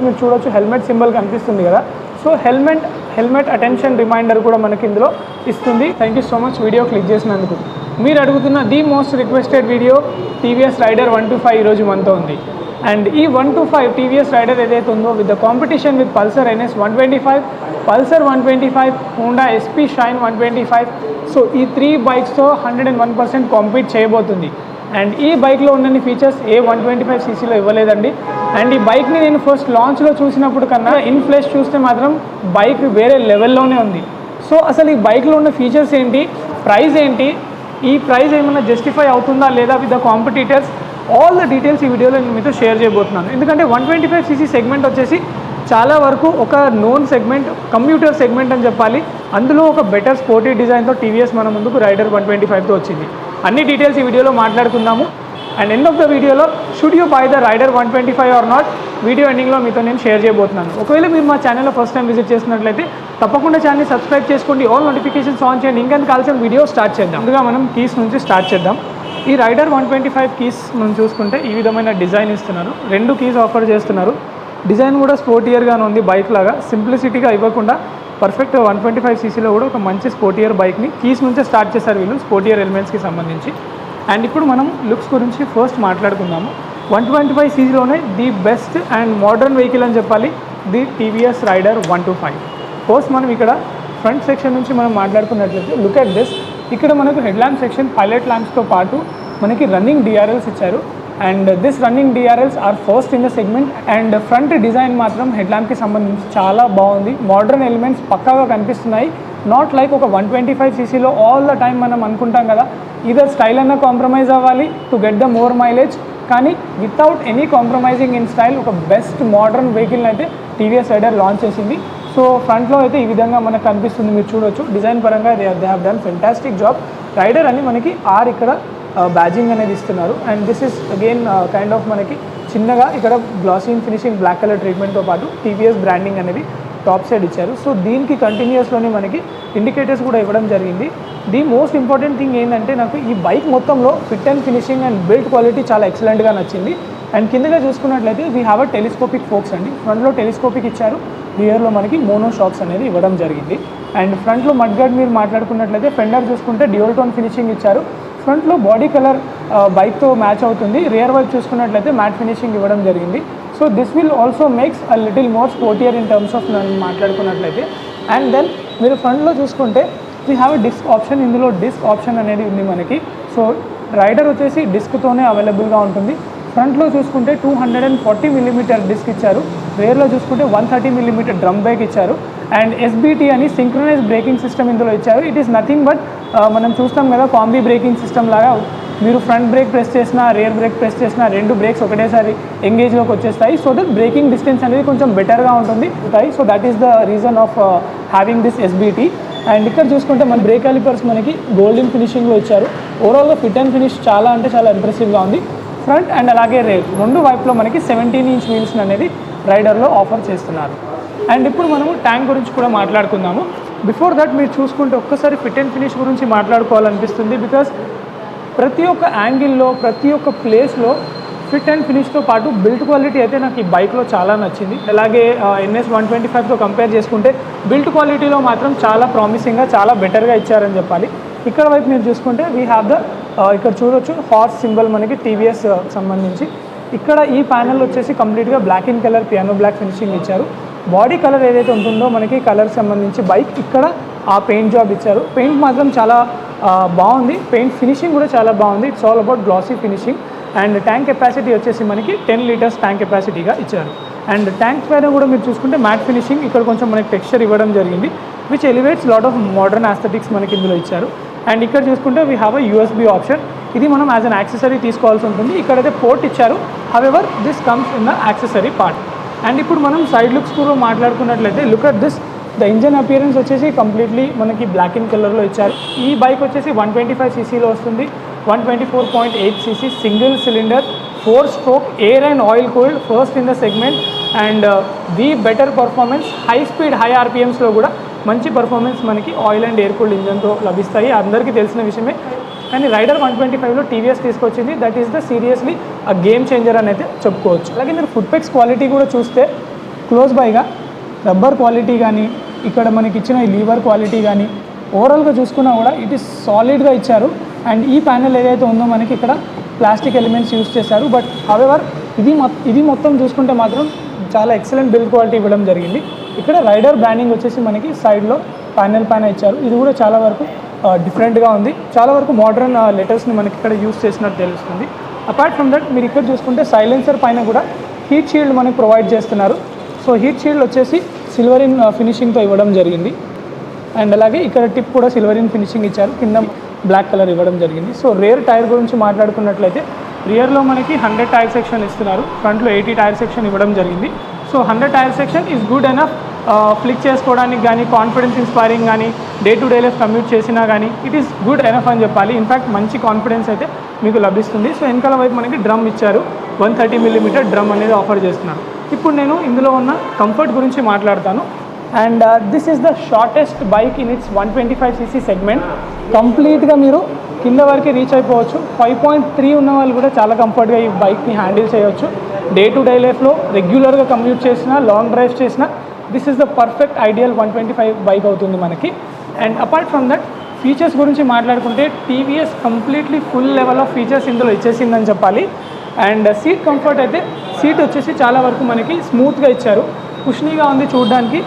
మీరు చూడొచ్చు helmet symbol కనిపిస్తుంది కదా. సో హెల్మెట్ అటెన్షన్ రిమైండర్ కూడా మనకి ఇందులో ఇస్తుంది. Thank you so much video click చేసినందుకు. మీరు అడుగుతున్న the most requested video TVS Raider 125 ఈరోజు మనతో ఉంది. అండ్ ఈ 125 టీవీఎస్ రైడర్ ఏదైతే ఉందో with the competition with Pulsar NS 125, Pulsar 125, Honda SP shine 125. So ఈ 3 బైక్స్తో 101% కాంపీట్ చేయబోతుంది. అండ్ ఈ బైక్లో ఉన్న ఫీచర్స్ ఏ 125 cc ఇవ్వలేదండి. అండ్ ఈ బైక్ని నేను ఫస్ట్ లాంచ్లో చూసినప్పుడు కన్నా ఇన్ ఫ్లెష్ చూస్తే మాత్రం బైక్ వేరే లెవెల్లోనే ఉంది. సో అసలు ఈ బైక్లో ఉన్న ఫీచర్స్ ఏంటి, ప్రైస్ ఏంటి, ఈ ప్రైస్ ఏమైనా జస్టిఫై అవుతుందా లేదా with the competitors, all the details ఈ వీడియోలో నేను మీతో షేర్ చేయబోతున్నాను. ఎందుకంటే 125 cc సెగ్మెంట్ వచ్చేసి చాలా వరకు ఒక నోన్ సెగ్మెంట్, కమ్యూటర్ సెగ్మెంట్ అని చెప్పాలి. అందులో ఒక బెటర్ స్పోర్టీ డిజైన్తో టీవీఎస్ మన ముందుకు రైడర్ 125తో వచ్చింది. అన్ని డీటెయిల్స్ ఈ వీడియోలో మాట్లాడుకుందాము. అండ్ ఎండ్ ఆఫ్ ద వీడియోలో should you buy the Raider 125 or not, video ఎండింగ్లో మీతో నేను షేర్ చేయబోతున్నాను. ఒకవేళ మీరు మా ఛానల్లో ఫస్ట్ టైం విజిట్ చేసినట్లయితే తప్పకుండా ఛానల్ని సబ్స్క్రైబ్ చేసుకోండి, ఆల్ నోటిఫికేషన్స్ ఆన్ చేయండి. ఇంకా కావాల్సిన వీడియో స్టార్ట్ చేద్దాం. ముందుగా మనం కీస్ నుంచి స్టార్ట్ చేద్దాం. ఈ రైడర్ 125 కీస్ మనం చూసుకుంటే ఈ విధమైన డిజైన్ ఇస్తున్నారు. 2 కీస్ ఆఫర్ చేస్తున్నారు. డిజైన్ కూడా స్పోర్టియర్గానే ఉంది, బైక్ లాగా సింప్లిసిటీగా ఇవ్వకుండా పర్ఫెక్ట్ 125 cc కూడా ఒక మంచి స్పోర్టియర్ బైక్ని కీస్ నుంచే స్టార్ట్ చేశారు వీళ్ళు స్పోర్టియర్ ఎలిమెంట్స్కి సంబంధించి. అండ్ ఇప్పుడు మనం లుక్స్ గురించి ఫస్ట్ మాట్లాడుకుందాము. 125 cc the best and modern vehicle అని చెప్పాలి ది టీవీఎస్ రైడర్ 125. ఫస్ట్ మనం ఇక్కడ ఫ్రంట్ సెక్షన్ నుంచి మనం మాట్లాడుకున్నట్లయితే లుక్ అట్ దిస్. ఇక్కడ మనకు హెడ్ ల్యాంప్ సెక్షన్, పైలట్ ల్యాంప్స్తో పాటు మనకి రన్నింగ్ DRLs ఇచ్చారు. And this running DRLs are first in the segment. And front design మాత్రం హెడ్ ల్యాంప్కి సంబంధించి చాలా బాగుంది. మోడర్న్ ఎలిమెంట్స్ పక్కాగా కనిపిస్తున్నాయి. నాట్ లైక్ ఒక 125 cc ఆల్ ద టైం మనం అనుకుంటాం కదా, ఇదర్ స్టైల్ అన్న కాంప్రమైజ్ అవ్వాలి to get the more mileage, కానీ without any compromising in style ఒక బెస్ట్ మోడర్న్ వెహికల్ని అయితే టీవీఎస్ రైడర్ లాంచ్ చేసింది. సో ఫ్రంట్లో అయితే ఈ విధంగా మనకు కనిపిస్తుంది, మీరు చూడొచ్చు. డిజైన్ పరంగా they have done fantastic job. Raider అని మనకి ఆర్ ఇక్కడ బ్యాజింగ్ అనేది ఇస్తున్నారు. And this is again kind of మనకి చిన్నగా ఇక్కడ గ్లాసీ ఫినిషింగ్ బ్లాక్ కలర్ ట్రీట్మెంట్తో పాటు టీవీఎస్ బ్రాండింగ్ అనేది టాప్ సైడ్ ఇచ్చారు. సో దీనికి కంటిన్యూస్లోనే మనకి ఇండికేటర్స్ కూడా ఇవ్వడం జరిగింది. ది మోస్ట్ ఇంపార్టెంట్ థింగ్ ఏంటంటే నాకు ఈ బైక్ మొత్తంలో fit and finishing and build quality చాలా ఎక్సలెంట్గా నచ్చింది. అండ్ కిందగా చూసుకున్నట్లయితే we have a telescopic forks అండి. ఫ్రంట్లో టెలిస్కోపిక్ ఇచ్చారు, రియర్లో మనకి మోనో షాక్స్ అనేది ఇవ్వడం జరిగింది. అండ్ ఫ్రంట్లో మడ్గార్డ్ మీరు మాట్లాడుకున్నట్లయితే ఫెండర్ చూసుకుంటే డ్యూయల్ టోన్ ఫినిషింగ్ ఇచ్చారు. ఫ్రంట్లో బాడీ కలర్ బైక్తో మ్యాచ్ అవుతుంది. రియర్ వైపు చూసుకున్నట్లయితే మ్యాట్ ఫినిషింగ్ ఇవ్వడం జరిగింది. So this will also makes a little more sportier in terms of మాట్లాడుకున్నట్లయితే. అండ్ దెన్ మీరు ఫ్రంట్లో చూసుకుంటే we have a disc option. ఇందులో డిస్క్ ఆప్షన్ అనేది ఉంది మనకి. సో రైడర్ వచ్చేసి డిస్క్తోనే అవైలబుల్గా ఉంటుంది. ఫ్రంట్లో చూసుకుంటే 240 mm డిస్క్ ఇచ్చారు. రేర్లో చూసుకుంటే 130 mm డ్రమ్ బ్రేక్ ఇచ్చారు. అండ్ SBT అని సింక్రనైజ్ బ్రేకింగ్ సిస్టమ్ ఇందులో ఇచ్చారు. ఇట్ ఈస్ నథింగ్ బట్ మనం చూస్తాం కదా కాంబీ బ్రేకింగ్ సిస్టమ్ లాగా, మీరు ఫ్రంట్ బ్రేక్ ప్రెస్ చేసినా రేర్ బ్రేక్ ప్రెస్ చేసినా 2 బ్రేక్స్ ఒకటేసారి ఎంగేజ్లోకి వచ్చేస్తాయి. సో దట్ బ్రేకింగ్ డిస్టెన్స్ అనేది కొంచెం బెటర్గా ఉంటుంది. So that is the reason of having this SBT. And ఇక్కడ చూసుకుంటే మన బ్రేక్ కాలిపర్స్ మనకి గోల్డెన్ ఫినిషింగ్లో ఇచ్చారు. ఓవరాల్గా ఫిట్ అండ్ ఫినిష్ చాలా అంటే చాలా ఇంప్రెసివ్గా ఉంది. ఫ్రంట్ అండ్ అలాగే రేర్ 2 వైపులో మనకి 17-inch వీల్స్ అనేది రైడర్లో ఆఫర్ చేస్తున్నారు. అండ్ ఇప్పుడు మనము ట్యాంక్ గురించి కూడా మాట్లాడుకుందాము. బిఫోర్ దట్ మీరు చూసుకుంటే ఒక్కసారి ఫిట్ అండ్ ఫినిష్ గురించి మాట్లాడుకోవాలనిపిస్తుంది. బికాస్ ప్రతి ఒక్క యాంగిల్లో ప్రతి ఒక్క ప్లేస్లో ఫిట్ అండ్ ఫినిష్తో పాటు బిల్డ్ క్వాలిటీ అయితే నాకు ఈ బైక్లో చాలా నచ్చింది. అలాగే NS 125తో కంపేర్ చేసుకుంటే బిల్డ్ క్వాలిటీలో మాత్రం చాలా ప్రామిసింగ్గా చాలా బెటర్గా ఇచ్చారని చెప్పాలి. ఇక్కడ వైపు మీరు చూసుకుంటే వీ హ్యావ్ ద ఇక్కడ చూడొచ్చు హార్స్ సింబల్ మనకి టీవీఎస్ సంబంధించి. ఇక్కడ ఈ ప్యానెల్ వచ్చేసి కంప్లీట్గా black in colour piano black finishing ఇచ్చారు. బాడీ కలర్ ఏదైతే ఉంటుందో మనకి కలర్ సంబంధించి బైక్ ఇక్కడ ఆ పెయింట్ జాబ్ ఇచ్చారు. పెయింట్ మాత్రం చాలా బాగుంది. పెయింట్ ఫినిషింగ్ కూడా చాలా బాగుంది. It's all about glossy finishing. And tank capacity వచ్చేసి మనకి 10 liters ట్యాంక్ కెపాసిటీగా ఇచ్చారు. అండ్ ట్యాంక్ పైన కూడా మీరు చూసుకుంటే మ్యాట్ ఫినిషింగ్, ఇక్కడ కొంచెం మనకి టెక్స్చర్ ఇవ్వడం జరిగింది, which elevates lot of modern aesthetics మనకి ఇందులో ఇచ్చారు. అండ్ ఇక్కడ చూసుకుంటే we have a USB option. ఇది మనం యాజ్ అన్ యాక్సెసరీ తీసుకోవాల్సి ఉంటుంది. ఇక్కడైతే పోర్ట్ ఇచ్చారు, however this comes in the accessory part. And ఇప్పుడు మనం సైడ్ లుక్స్ కూడా మాట్లాడుకున్నట్లయితే look at this. The engine appearance వచ్చేసి కంప్లీట్లీ మనకి బ్లాక్ ఇన్ కలర్లో ఇచ్చారు. ఈ బైక్ వచ్చేసి 125 cc వస్తుంది. 124.8 cc single cylinder 4-stroke air and oil cooled, first in the segment. And the better performance, high speed high RPMsలో కూడా మంచి పర్ఫార్మెన్స్ మనకి ఆయిల్ అండ్ ఎయిర్ కూల్డ్ ఇంజన్తో లభిస్తాయి, అందరికీ తెలిసిన విషయమే. కానీ రైడర్ 125లో టీవీఎస్ తీసుకొచ్చింది, that is the seriously a game changer అని అయితే చెప్పుకోవచ్చు. అలాగే మీరు ఫుడ్ పెక్స్ క్వాలిటీ కూడా చూస్తే క్లోజ్ బైగా రబ్బర్ క్వాలిటీ కానీ ఇక్కడ మనకి ఇచ్చిన ఈ లీవర్ క్వాలిటీ కానీ ఓవరాల్గా చూసుకున్నా కూడా ఇట్ ఈస్ సాలిడ్గా ఇచ్చారు. అండ్ ఈ ప్యానెల్ ఏదైతే ఉందో మనకి ఇక్కడ ప్లాస్టిక్ ఎలిమెంట్స్ యూస్ చేశారు. బట్ హవెవర్ ఇది మొత్తం చూసుకుంటే మాత్రం చాలా ఎక్సలెంట్ బిల్డ్ క్వాలిటీ ఇవ్వడం జరిగింది. ఇక్కడ రైడర్ బ్రాండింగ్ వచ్చేసి మనకి సైడ్లో ప్యానెల్ పైన ఇచ్చారు. ఇది కూడా చాలా వరకు డిఫరెంట్గా ఉంది. చాలా వరకు మోడర్న్ లెటర్స్ని మనకి ఇక్కడ యూస్ చేసినట్టు తెలుస్తుంది. అపార్ట్ ఫ్రమ్ దట్ మీరు ఇక్కడ చూసుకుంటే సైలెన్సర్ పైన కూడా హీట్ షీల్డ్ మనకి ప్రొవైడ్ చేస్తున్నారు. సో హీట్ షీల్డ్ వచ్చేసి సిల్వరిన్ ఫినిషింగ్తో ఇవ్వడం జరిగింది. అండ్ అలాగే ఇక్కడ టిప్ కూడా సిల్వరిన్ ఫినిషింగ్ ఇచ్చారు, కింద బ్లాక్ కలర్ ఇవ్వడం జరిగింది. సో రేర్ టైర్ గురించి మాట్లాడుకున్నట్లయితే రియర్లో మనకి 100 టైర్ సెక్షన్ ఇస్తున్నారు, ఫ్రంట్లో 80 టైర్ సెక్షన్ ఇవ్వడం జరిగింది. So 100 tyre section is good enough flick చేసుకోవడానికి కానీ, కాన్ఫిడెన్స్ ఇన్స్పైరింగ్ కానీ, day to day life commute చేసినా కానీ ఇట్ ఈస్ గుడ్ ఎనఫ్ అని చెప్పాలి. ఇన్ఫ్యాక్ట్ మంచి కాన్ఫిడెన్స్ అయితే మీకు లభిస్తుంది. సో వెనకాల వైపు మనకి డ్రమ్ ఇచ్చారు, 130 mm డ్రమ్ అనేది ఆఫర్ చేస్తున్నారు. ఇప్పుడు నేను ఇందులో ఉన్న కంఫర్ట్ గురించి మాట్లాడతాను. And this is the shortest bike in it's 125cc segment. కంప్లీట్గా మీరు కింద వరకు రీచ్ అయిపోవచ్చు. 5.3 ఉన్న వాళ్ళు కూడా చాలా కంఫర్ట్గా ఈ బైక్ని హ్యాండిల్ చేయవచ్చు. డే టు డే లైఫ్లో రెగ్యులర్గా కమ్యూట్ చేసినా, లాంగ్ డ్రైవ్స్ చేసినా this is the perfect ideal 125 bike అవుతుంది మనకి. And apart from that features గురించి మాట్లాడుకుంటే TVS completely full level of features ఇందులో ఇచ్చేసిందని చెప్పాలి. అండ్ సీట్ కంఫర్ట్ అయితే సీట్ వచ్చేసి చాలా వరకు మనకి స్మూత్గా ఇచ్చారు, కుషనీగా ఉంది, చూడడానికి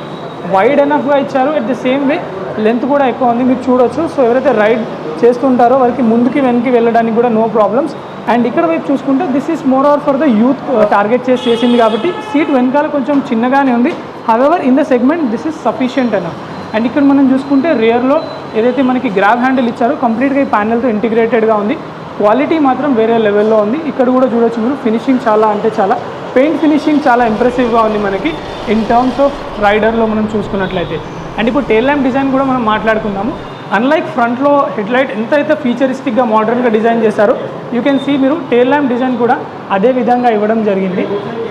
వైడ్ ఎనఫ్గా ఇచ్చారు. At the same way length కూడా ఎక్కువ ఉంది, మీరు చూడొచ్చు. సో ఎవరైతే రైడ్ చేస్తుంటారో వారికి ముందుకి వెనక్కి వెళ్ళడానికి కూడా నో ప్రాబ్లమ్స్. అండ్ ఇక్కడ వైపు చూసుకుంటే this is more or for the youth target చేసింది కాబట్టి సీట్ వెనకాల కొంచెం చిన్నగానే ఉంది. However in the segment this is sufficient enough. And ఇక్కడ మనం చూసుకుంటే రియర్లో ఏదైతే మనకి గ్రాబ్ హ్యాండిల్ ఇచ్చారో కంప్లీట్గా ఈ ప్యానెల్తో ఇంటిగ్రేటెడ్గా ఉంది. క్వాలిటీ మాత్రం వేరే లెవెల్లో ఉంది. ఇక్కడ కూడా చూడొచ్చు మీరు, ఫినిషింగ్ చాలా అంటే చాలా, పెయింట్ ఫినిషింగ్ చాలా ఇంప్రెసివ్గా ఉంది మనకి ఇన్ టర్మ్స్ ఆఫ్ రైడర్లో మనం చూసుకున్నట్లయితే. అండ్ ఇప్పుడు టెయిల్ ల్యాంప్ డిజైన్ కూడా మనం మాట్లాడుకుందాము. అన్లైక్ ఫ్రంట్లో హెడ్లైట్ ఎంతైతే ఫీచరిస్టిక్గా మోడర్న్గా డిజైన్ చేశారో యూ కెన్ సీ మీరు టెయిల్ ల్యాంప్ డిజైన్ కూడా అదే విధంగా ఇవ్వడం జరిగింది.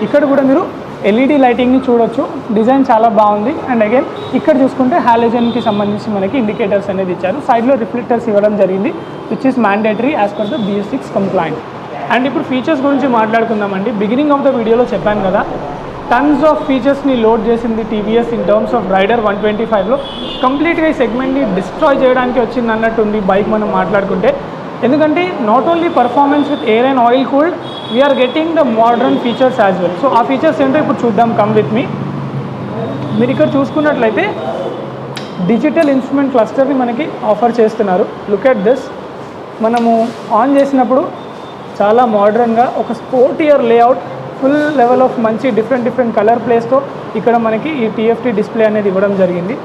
ఇక్కడ కూడా మీరు ఎల్ఈడి లైటింగ్ని చూడొచ్చు, డిజైన్ చాలా బాగుంది. అండ్ అగైన్ ఇక్కడ చూసుకుంటే హాలోజన్కి సంబంధించి మనకి ఇండికేటర్స్ అనేది ఇచ్చారు. సైడ్లో రిఫ్లెక్టర్స్ ఇవ్వడం జరిగింది which is mandatory as per the BS6 compliant. And ఇప్పుడు ఫీచర్స్ గురించి మాట్లాడుకుందామండి. బిగినింగ్ ఆఫ్ ద వీడియోలో చెప్పాను కదా, టన్స్ ఆఫ్ ఫీచర్స్ని లోడ్ చేసింది TVS in terms of Raider 125లో. కంప్లీట్గా ఈ సెగ్మెంట్ని డిస్ట్రాయ్ చేయడానికి వచ్చింది అన్నట్టుంది బైక్ మనం మాట్లాడుకుంటే. ఎందుకంటే not only performance with air and oil cooled, we are getting the modern features as well. So ఆ ఫీచర్స్ ఏంటో ఇప్పుడు చూద్దాం, కమ్ విత్ మీ. మీరు ఇక్కడ చూసుకున్నట్లయితే డిజిటల్ ఇన్స్ట్రుమెంట్ క్లస్టర్ని మనకి ఆఫర్ చేస్తున్నారు. Look at this. మనము ఆన్ చేసినప్పుడు చాలా మోడర్న్గా ఒక sportier layout, full level of మంచి డిఫరెంట్ కలర్ ప్లేస్తో ఇక్కడ మనకి ఈ TFT డిస్ప్లే అనేది ఇవ్వడం జరిగింది.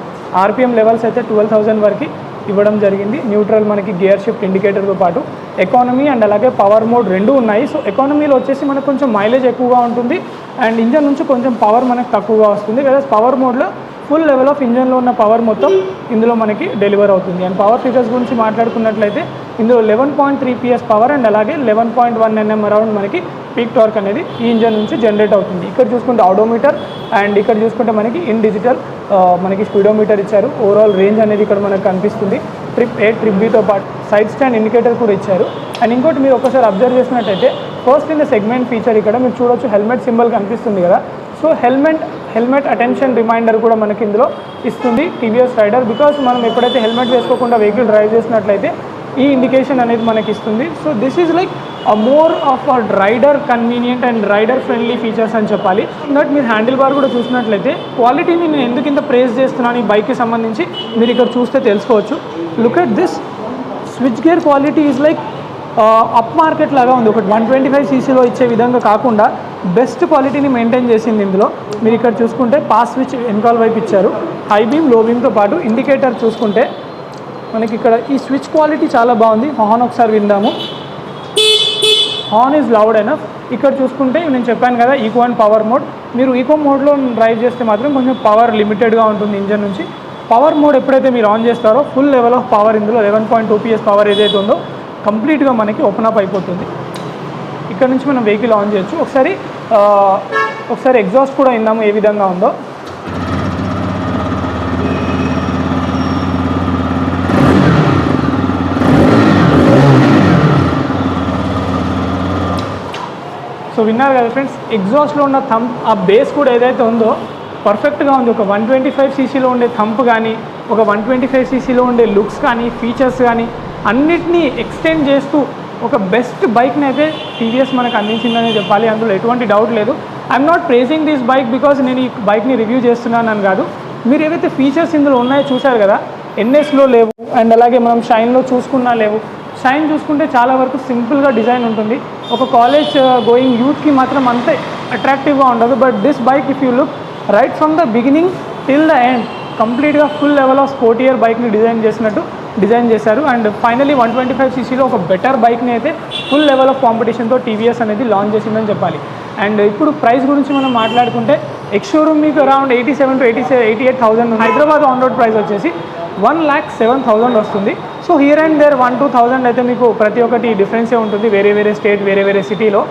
RPM లెవెల్స్ అయితే 12,000 వరకు ఇవ్వడం జరిగింది. న్యూట్రల్ మనకి గేర్ షిఫ్ట్ ఇండికేటర్తో పాటు ఎకానమీ అండ్ అలాగే పవర్ మోడ్ రెండు ఉన్నాయి. సో ఎకానమీలో వచ్చేసి మనకు కొంచెం మైలేజ్ ఎక్కువగా ఉంటుంది అండ్ ఇంజన్ నుంచి కొంచెం పవర్ మనకు తక్కువగా వస్తుంది. లేదా పవర్ మోడ్లో ఫుల్ లెవెల్ ఆఫ్ ఇంజన్లో ఉన్న పవర్ మొత్తం ఇందులో మనకి డెలివర్ అవుతుంది. అండ్ పవర్ ఫీచర్స్ గురించి మాట్లాడుకున్నట్లయితే ఇందులో 11.3 PS పవర్ అండ్ అలాగే 11.1 Nm అరౌండ్ మనకి పీక్ టార్క్ అనేది ఈ ఇంజన్ నుంచి జనరేట్ అవుతుంది. ఇక్కడ చూసుకుంటే ఆడోమీటర్ అండ్ ఇక్కడ చూసుకుంటే మనకి ఇన్ డిజిటల్ మనకి స్పీడోమీటర్ ఇచ్చారు. ఓవరాల్ రేంజ్ అనేది ఇక్కడ మనకు కనిపిస్తుంది. ట్రిప్ A, ట్రిప్ Bతో పాటు సైడ్ స్టాండ్ ఇండికేటర్ కూడా ఇచ్చారు. అండ్ ఇంకోటి మీరు ఒకసారి అబ్జర్వ్ చేసినట్టయితే first in the segment feature ఇక్కడ మీరు చూడొచ్చు, హెల్మెట్ సింబల్ కనిపిస్తుంది కదా. సో హెల్మెట్ అటెన్షన్ రిమైండర్ కూడా మనకి ఇందులో ఇస్తుంది టీవీఎస్ రైడర్. బికాస్ మనం ఎప్పుడైతే హెల్మెట్ వేసుకోకుండా వెహికల్ డ్రైవ్ చేసినట్లయితే ఈ ఇండికేషన్ అనేది మనకి ఇస్తుంది. So this is like more of a rider convenient and rider friendly features అని చెప్పాలి. దట్ మీరు హ్యాండిల్ బార్ కూడా చూసినట్లయితే క్వాలిటీని నేను ఎందుకు ఇంత ప్రేస్ చేస్తున్నాను ఈ బైక్కి సంబంధించి మీరు ఇక్కడ చూస్తే తెలుసుకోవచ్చు. Look at this, switch gear quality is like up market లాగా ఉంది. ఒకటి 125cc ఇచ్చే విధంగా కాకుండా బెస్ట్ క్వాలిటీని మెయింటైన్ చేసింది ఇందులో. మీరు ఇక్కడ చూసుకుంటే పాస్ స్విచ్ వెనకాల వైపు ఇచ్చారు, హై బీమ్ లో బీమ్తో పాటు ఇండికేటర్ చూసుకుంటే మనకి ఇక్కడ ఈ స్విచ్ క్వాలిటీ చాలా బాగుంది. హార్న్ ఒకసారి విందాము. Horn is loud enough. ఇక్కడ చూసుకుంటే నేను చెప్పాను కదా ఈకో అండ్ పవర్ మోడ్. మీరు ఈకో మోడ్లో డ్రైవ్ చేస్తే మాత్రం కొంచెం పవర్ లిమిటెడ్గా ఉంటుంది ఇంజన్ నుంచి. పవర్ మోడ్ ఎప్పుడైతే మీరు ఆన్ చేస్తారో ఫుల్ లెవెల్ ఆఫ్ పవర్ ఇందులో 11.2 PS పవర్ ఏదైతే ఉందో కంప్లీట్గా మనకి ఓపెన్ అప్ అయిపోతుంది. ఇక్కడ నుంచి మనం వెహికల్ ఆన్ చేయొచ్చు. ఒకసారి ఎగ్జాస్ట్ కూడా విందాము ఏ విధంగా ఉందో. సో విన్నారు కదా ఫ్రెండ్స్, ఎగ్జాస్ట్లో ఉన్న ఆ బేస్ కూడా ఏదైతే ఉందో పర్ఫెక్ట్గా ఉంది. ఒక 125 సీసీలో ఉండే థంప్ కానీ, ఒక 125 సీసీలో ఉండే లుక్స్ కానీ, ఫీచర్స్ కానీ అన్నిటినీ ఎక్స్టెండ్ చేస్తూ ఒక బెస్ట్ బైక్ని అయితే టీవీఎస్ మనకు అందించిందని చెప్పాలి. అందులో ఎటువంటి డౌట్ లేదు. I'm not praising this bike because నేను ఈ బైక్ని రివ్యూ చేస్తున్నానని కాదు. మీరు ఏవైతే ఫీచర్స్ ఇందులో ఉన్నాయో చూశారు కదా, ఎన్ఎస్లో లేవు అండ్ అలాగే మనం షైన్లో చూసుకున్నా లేవు. షైన్ చూసుకుంటే చాలా వరకు సింపుల్గా డిజైన్ ఉంటుంది. ఒక కాలేజ్ గోయింగ్ యూత్కి మాత్రం అంతే అట్రాక్టివ్గా ఉండదు. But this bike if you look right from the beginning till the end కంప్లీట్గా ఫుల్ లెవెల్ ఆఫ్ స్పోర్టియర్ బైక్ని డిజైన్ చేశారు. అండ్ ఫైనలీ 125 సీసీలో ఒక బెటర్ బైక్ని అయితే ఫుల్ లెవెల్ ఆఫ్ కాంపిటీషన్తో టీవీఎస్ అనేది లాంచ్ చేసిందని చెప్పాలి. అండ్ ఇప్పుడు ప్రైస్ గురించి మనం మాట్లాడుకుంటే ఎక్స్ షోరూమ్ మీకు around 87 to 88,000, Hyderabad on road price వచ్చేసి 1,07,000 వస్తుంది. సో హియర్ అండ్ దేర్ 1-2,000 అయితే మీకు ప్రతి ఒక్కటి డిఫరెన్సే ఉంటుంది వేరే స్టేట్ వేరే సిటీలో.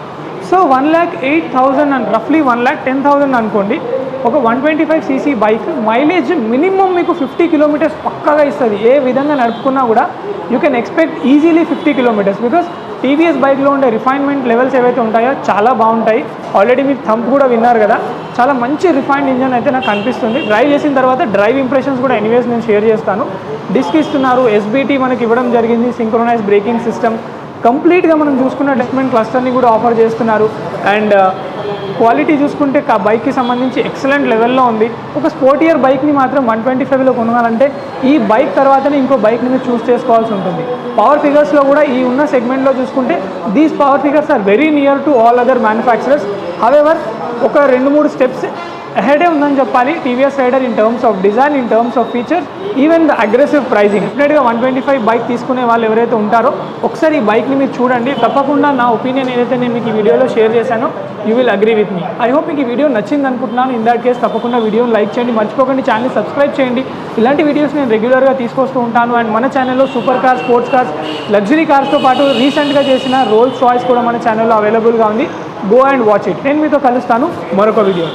సో 1,08,000 అండ్ రఫ్లీ 1,10,000 అనుకోండి. ఒక 125 సీసీ బైక్ మైలేజ్ మినిమం మీకు 50 కిలోమీటర్స్ పక్కాగా ఇస్తుంది. ఏ విధంగా నడుపుకున్నా కూడా you can expect easily 50 kilometres because TVS బైక్లో ఉండే రిఫైన్మెంట్ లెవెల్స్ ఏవైతే ఉంటాయో చాలా బాగుంటాయి. ఆల్రెడీ మీరు థంప్ కూడా విన్నారు కదా, చాలా మంచి రిఫైన్డ్ ఇంజన్ అయితే నాకు అనిపిస్తుంది. డ్రైవ్ చేసిన తర్వాత డ్రైవ్ ఇంప్రెషన్స్ కూడా ఎనీవేస్ నేను షేర్ చేస్తాను. డిస్క్ ఇస్తున్నారు, ఎస్బీటీ మనకి ఇవ్వడం జరిగింది, సింక్రోనైజ్ బ్రేకింగ్ సిస్టమ్, కంప్లీట్గా మనం చూసుకున్న డెస్మెంట్ క్లస్టర్ని కూడా ఆఫర్ చేస్తున్నారు. అండ్ క్వాలిటీ చూసుకుంటే బైక్కి సంబంధించి ఎక్సలెంట్ లెవెల్లో ఉంది. ఒక స్పోర్టియర్ బైక్ని మాత్రం 125లో కొనాలంటే ఈ బైక్ తర్వాతనే ఇంకో బైక్ని మీరు చూస్ చేసుకోవాల్సి ఉంటుంది. పవర్ ఫిగర్స్లో కూడా ఈ ఉన్న సెగ్మెంట్లో చూసుకుంటే these power figures are very near to all other manufacturers. However ఒక 2-3 స్టెప్స్ అహెడే ఉందని చెప్పాలి TVS Raider in terms of design, in terms of features, even the aggressive pricing. డెఫినెట్గా 125 బైక్ తీసుకునే వాళ్ళు ఎవరైతే ఉంటారో ఒకసారి ఈ బైక్ని మీరు చూడండి. తప్పకుండా నా ఒపీనియన్ ఏదైతే నేను మీకు ఈ వీడియోలో షేర్ చేశానో you will agree with me. I hope మీకు ఈ వీడియో నచ్చింది అనుకుంటున్నాను. ఇన్ దట్ కేస్ తప్పకుండా వీడియోని లైక్ చేయండి, మర్చిపోకండి ఛానల్ని సబ్స్క్రైబ్ చేయండి. ఇలాంటి వీడియోస్ నేను రెగ్యులర్గా తీసుకొస్తూ ఉంటాను. అండ్ మన ఛానల్లో super cars, sports cars, luxury కార్స్తో పాటు రీసెంట్గా చేసిన రోల్స్ రాయ్స్ కూడా మన ఛానల్లో అవైలబుల్గా ఉంది. Go and watch it. నేను మీతో కలుస్తాను మరొక వీడియో.